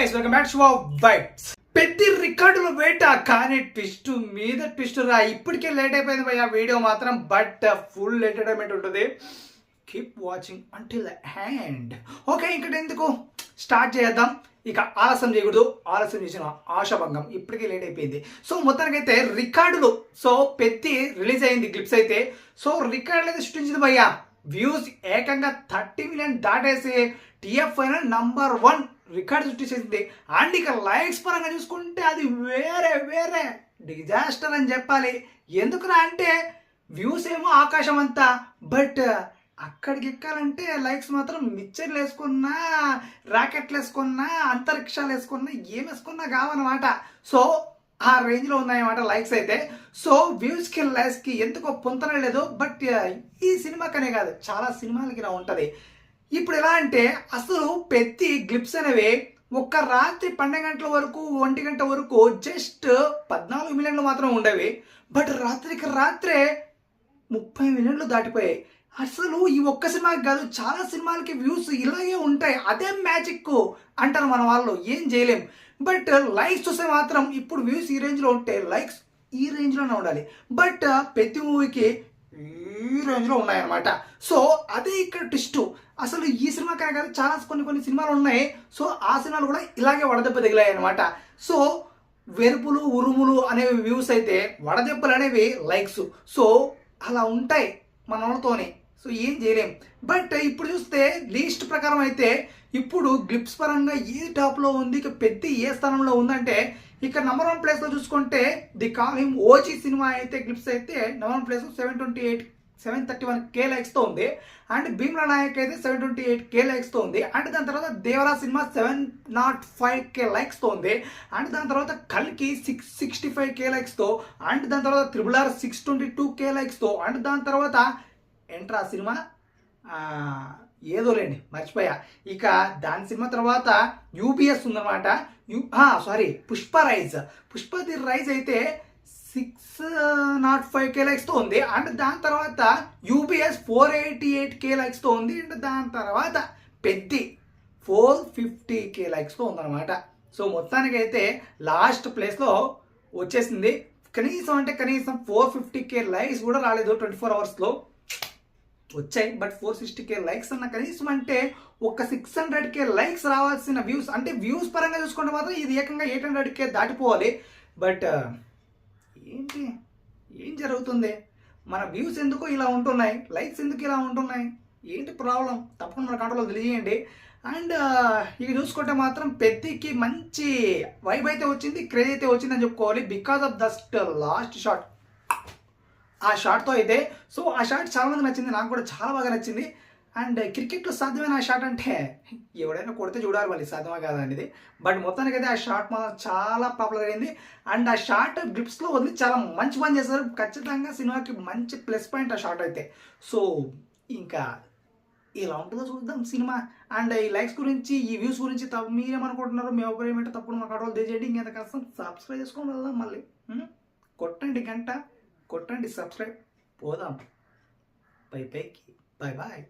Guys welcome back to vibes. పెద్ద రికార్డుల వేట కానీ ట్విస్ట్ మీద ట్విస్ట్ రా. ఇప్పటికే లేట్ అయిపోయింది భయ్యా వీడియో మాత్రం, బట్ ఫుల్ ఎంటర్టైన్మెంట్ ఉంటుంది. Keep watching until the end. Okay, ఇక్కడ ఎందుకు స్టార్ట్ చేద్దాం. ఇక ఆలస్యం చేయకూడదు, ఆలస్యం చేసిన ఆశాభంగం. ఇప్పటికే లేట్ అయిపోయింది. సో మొత్తానికైతే రికార్డులు, సో పెద్ద రిలీజ్ అయింది క్లిప్స్ అయితే. సో రికార్డులు అయితే సృష్టించింది భయ్యా. వ్యూస్ ఏకంగా 30 మిలియన్ దాటేసి టిఎఫ్ ఫైనల్ #1 రికార్డు సృష్టించింది. అండ్ ఇక లైక్స్ పరంగా చూసుకుంటే అది వేరే డిజాస్టర్ అని చెప్పాలి. ఎందుకురా అంటే వ్యూస్ ఏమో ఆకాశం అంతా, బట్ అక్కడికి ఎక్కాలంటే లైక్స్ మాత్రం మిక్చర్లు వేసుకున్నా, రాకెట్లు వేసుకున్నా, అంతరిక్షాలు వేసుకున్నా, ఏం వేసుకున్నా కావన్నమాట. సో ఆ రేంజ్లో ఉన్నాయన్నమాట లైక్స్ అయితే. సో వ్యూస్కి లైక్స్కి ఎందుకో పొంతన లేదు, బట్ ఈ సినిమాకనే కాదు చాలా సినిమాలకి ఇలా ఉంటుంది. ఇప్పుడు ఎలా అంటే అసలు పెద్ద గ్లిప్స్ అనేవి ఒక్క రాత్రి 12 గంటల వరకు 1 గంట వరకు జస్ట్ 14 మిలియన్లు మాత్రం ఉండేవి. బట్ రాత్రికి రాత్రే 30 మిలియన్లు దాటిపోయాయి. అసలు ఈ ఒక్క సినిమాకి కాదు చాలా సినిమాలకి వ్యూస్ ఇలాగే ఉంటాయి. అదే మ్యాజిక్ అంటారు మన వాళ్ళు, ఏం చేయలేం. బట్ లైక్స్ చూస్తే మాత్రం ఇప్పుడు వ్యూస్ ఈ రేంజ్లో ఉంటే లైక్స్ ఈ రేంజ్లోనే ఉండాలి. బట్ ప్రతి మూవీకి ఈ రేంజ్లో ఉన్నాయన్నమాట. సో అదే ఇక్కడ ట్విస్ట్. అసలు ఈ సినిమా కన్నా కాదు చాలా కొన్ని సినిమాలు ఉన్నాయి. సో ఆ సినిమాలు కూడా ఇలాగే వడదెబ్బ తగిలాయి అనమాట. సో వెరుపులు ఉరుములు అనేవి వ్యూస్ అయితే, వడదెబ్బలు అనేవి లైక్స్. సో అలా ఉంటాయి మన వాళ్ళతోనే. సో ఏం చేయలేం. బట్ ఇప్పుడు చూస్తే లీస్ట్ ప్రకారం అయితే ఇప్పుడు గ్లిప్స్ పరంగా ఏ టాప్లో ఉంది, ఇక పెద్ద ఏ స్థానంలో ఉందంటే ఇక #1 ప్లేస్లో చూసుకుంటే the call him OG cinema అయితే గ్లిప్స్ అయితే #1 ప్లేస్ 731K లైక్స్తో ఉంది. అండ్ భీమ్లా నాయక్ అయితే 728K లైక్స్తో ఉంది. అండ్ దాని తర్వాత దేవరా సినిమా 705K లైక్స్తో ఉంది. అండ్ దాని తర్వాత కల్కి 665K లైక్స్తో. అండ్ దాని తర్వాత RRR 622K లైక్స్తో. అండ్ దాని తర్వాత ఎంట్రా సినిమా ఏదోలేండి మర్చిపోయా. ఇక దాని సినిమా తర్వాత యూబిఎస్ ఉందన్నమాట. పుష్ప ది రైజ్ అయితే 605K లైక్స్తో ఉంది. అండ్ దాని తర్వాత యూబిఎస్ 488K లైక్స్తో ఉంది. అండ్ దాని తర్వాత పెద్ది 450K లైక్స్తో ఉందన్నమాట. సో మొత్తానికైతే లాస్ట్ ప్లేస్లో వచ్చేసింది. కనీసం 450K లైక్స్ కూడా రాలేదు 24 అవర్స్లో వచ్చాయి. బట్ 460K లైక్స్ అన్న కనీసం అంటే ఒక 600K లైక్స్ రావాల్సిన వ్యూస్, అంటే వ్యూస్ పరంగా చూసుకుంటే మాత్రం ఇది ఏకంగా 800K దాటిపోవాలి. బట్ ఏం జరుగుతుంది? మన వ్యూస్ ఎందుకు ఇలా ఉంటున్నాయి, లైక్స్ ఎందుకు ఇలా ఉంటున్నాయి, ఏంటి ప్రాబ్లం? తప్పకుండా మన కంట్రోల్లో తెలియజేయండి. అండ్ ఇక చూసుకుంటే మాత్రం పెద్దకి మంచి వైబ్ అయితే వచ్చింది, క్రేజ్ అయితే వచ్చిందని చెప్పుకోవాలి. Because of dust last shot, ఆ షాట్తో అయితే. సో ఆ షాట్ చాలా మంది నచ్చింది, నాకు కూడా చాలా బాగా నచ్చింది. అండ్ క్రికెట్లో సాధ్యమైన ఆ షాట్ అంటే ఎవడైనా కొడితే చూడాలి మళ్ళీ సాధ్యమా కాదా అనేది. బట్ మొత్తానికైతే ఆ షాట్ మాత్రం చాలా పాపులర్ అయింది. అండ్ ఆ షాట్ గ్రిప్స్లో వదిలి చాలా మంచి పని చేశారు. ఖచ్చితంగా సినిమాకి మంచి ప్లస్ పాయింట్ ఆ షాట్ అయితే. సో ఇంకా ఇలా ఉంటుందో చూద్దాం సినిమా. అండ్ ఈ లైక్స్ గురించి, ఈ వ్యూస్ గురించి మీరేమనుకుంటున్నారు, మీ అభిప్రాయం ఏంటో తప్పకుండా మా కంట్రోల్ తెలియజేయండి. ఇంకెంత కష్టం సబ్స్క్రైబ్ చేసుకొని వెళ్దాం. మళ్ళీ కొట్టండి గంట, కొట్టండి సబ్స్క్రైబ్, పోదాం పైకి. బాయ్.